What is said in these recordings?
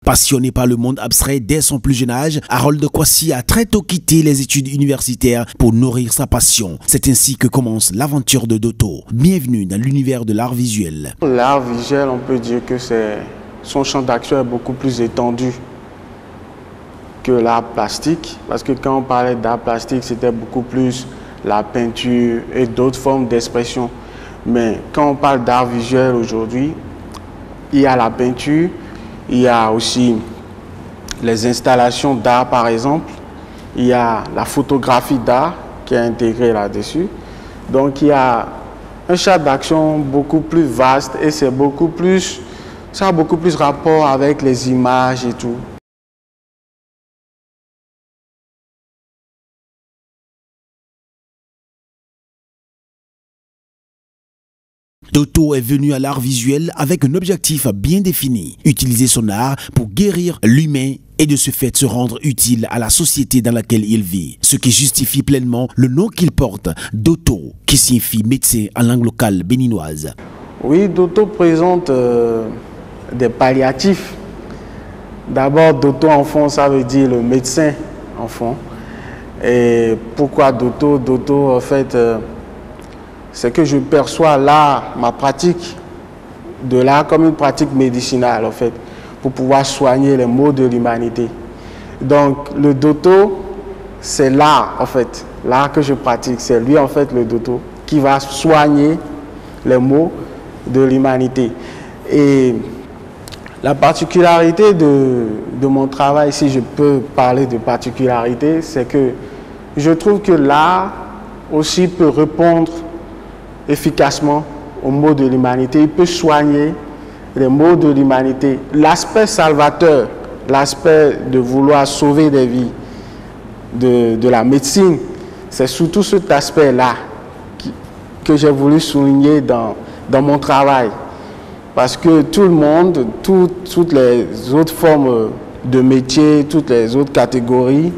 Passionné par le monde abstrait dès son plus jeune âge, Harold Kwasi a très tôt quitté les études universitaires pour nourrir sa passion. C'est ainsi que commence l'aventure de Doto. Bienvenue dans l'univers de l'art visuel. L'art visuel, on peut dire que son champ d'action est beaucoup plus étendu que l'art plastique. Parce que quand on parlait d'art plastique, c'était beaucoup plus la peinture et d'autres formes d'expression. Mais quand on parle d'art visuel aujourd'hui, il y a la peinture, il y a aussi les installations d'art par exemple, il y a la photographie d'art qui est intégrée là-dessus. Donc il y a un champ d'action beaucoup plus vaste et ça a beaucoup plus rapport avec les images et tout. Doto est venu à l'art visuel avec un objectif bien défini, utiliser son art pour guérir l'humain et de ce fait se rendre utile à la société dans laquelle il vit, ce qui justifie pleinement le nom qu'il porte, Doto, qui signifie médecin en langue locale béninoise. Oui, Doto présente des palliatifs. D'abord, Doto enfant, ça veut dire le médecin enfant. Et pourquoi Doto? Doto, en fait, c'est que je perçois l'art, ma pratique de l'art comme une pratique médicinale, en fait, pour pouvoir soigner les maux de l'humanité. Donc, le Doto, c'est l'art, en fait. L'art que je pratique, c'est lui, en fait, le Doto, qui va soigner les maux de l'humanité. Et la particularité de mon travail, si je peux parler de particularité, c'est que je trouve que l'art aussi peut répondre efficacement aux maux de l'humanité. Il peut soigner les maux de l'humanité. L'aspect salvateur, l'aspect de vouloir sauver des vies de la médecine, c'est surtout cet aspect-là que j'ai voulu souligner dans mon travail. Parce que tout le monde, toutes les autres formes de métiers, toutes les autres catégories,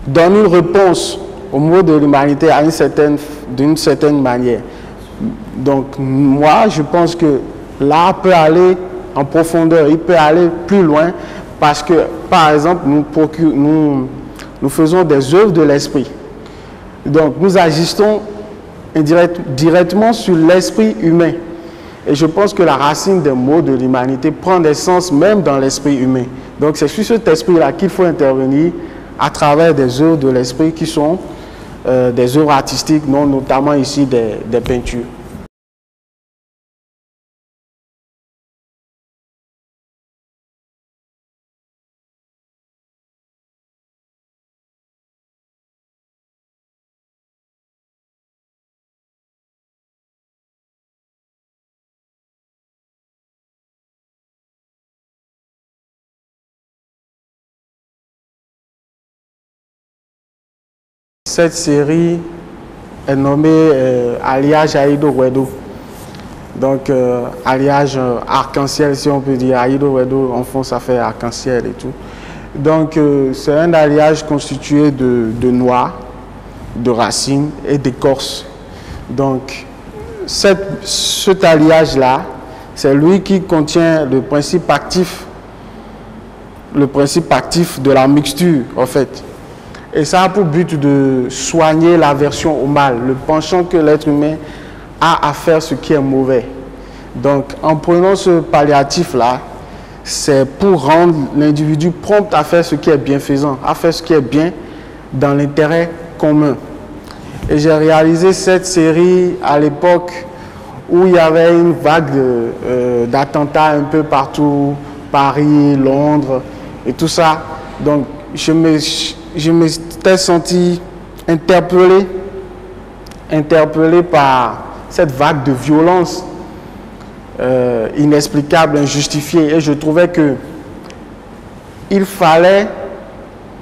donnent une réponse aux maux de l'humanité d'une certaine manière. Donc moi, je pense que l'art peut aller en profondeur, il peut aller plus loin parce que, par exemple, nous faisons des œuvres de l'esprit. Donc nous agissons directement sur l'esprit humain. Et je pense que la racine des maux de l'humanité prend naissance même dans l'esprit humain. Donc c'est sur cet esprit-là qu'il faut intervenir à travers des œuvres de l'esprit qui sont des œuvres artistiques, notamment ici des peintures. Cette série est nommée Alliage Aïdo Wedo. Donc alliage arc-en-ciel, si on peut dire. Aïdo Wedo, en fond, ça fait arc-en-ciel et tout. Donc c'est un alliage constitué de noix, de racines et d'écorce. Donc cet alliage-là, c'est lui qui contient le principe actif de la mixture, en fait. Et ça a pour but de soigner l'aversion au mal, le penchant que l'être humain a à faire ce qui est mauvais. Donc, en prenant ce palliatif-là, c'est pour rendre l'individu prompt à faire ce qui est bienfaisant, à faire ce qui est bien dans l'intérêt commun. Et j'ai réalisé cette série à l'époque où il y avait une vague d'attentats un peu partout, Paris, Londres et tout ça. Donc, je me suis senti interpellé par cette vague de violence inexplicable, injustifiée. Et je trouvais que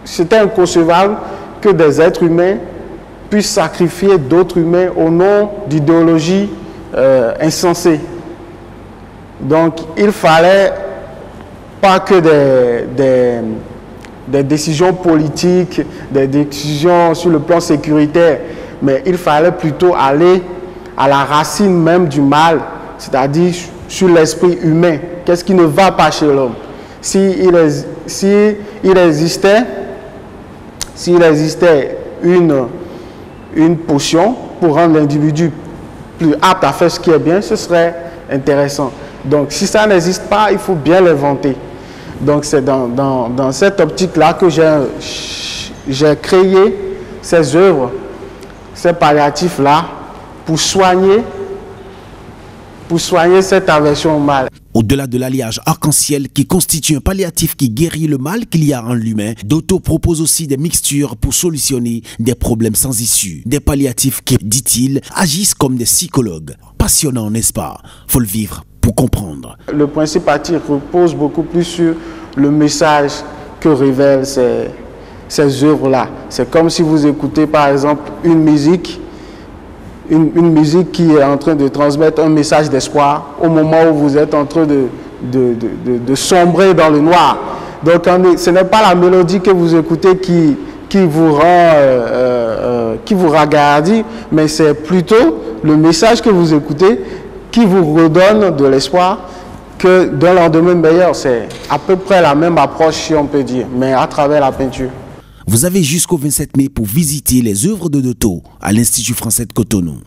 c'était inconcevable que des êtres humains puissent sacrifier d'autres humains au nom d'idéologies insensées. Donc il fallait pas que des décisions politiques, des décisions sur le plan sécuritaire, mais il fallait plutôt aller à la racine même du mal, c'est-à-dire sur l'esprit humain. Qu'est-ce qui ne va pas chez l'homme? s'il existait une potion pour rendre l'individu plus apte à faire ce qui est bien, ce serait intéressant. Donc si ça n'existe pas, il faut bien l'inventer. Donc c'est dans cette optique-là que j'ai créé ces œuvres, ces palliatifs-là, pour soigner cette aversion au mal. Au-delà de l'alliage arc-en-ciel qui constitue un palliatif qui guérit le mal qu'il y a en l'humain, Doto propose aussi des mixtures pour solutionner des problèmes sans issue. Des palliatifs qui, dit-il, agissent comme des psychologues. Passionnant, n'est-ce pas? Faut le vivre pour comprendre. Le principe actif repose beaucoup plus sur le message que révèlent ces œuvres-là. C'est comme si vous écoutez par exemple une musique qui est en train de transmettre un message d'espoir au moment où vous êtes en train de sombrer dans le noir. Donc ce n'est pas la mélodie que vous écoutez qui vous ragardit, mais c'est plutôt le message que vous écoutez qui vous redonne de l'espoir que d'un lendemain meilleur. C'est à peu près la même approche, si on peut dire, mais à travers la peinture. Vous avez jusqu'au 27 mai pour visiter les œuvres de Doto à l'Institut français de Cotonou.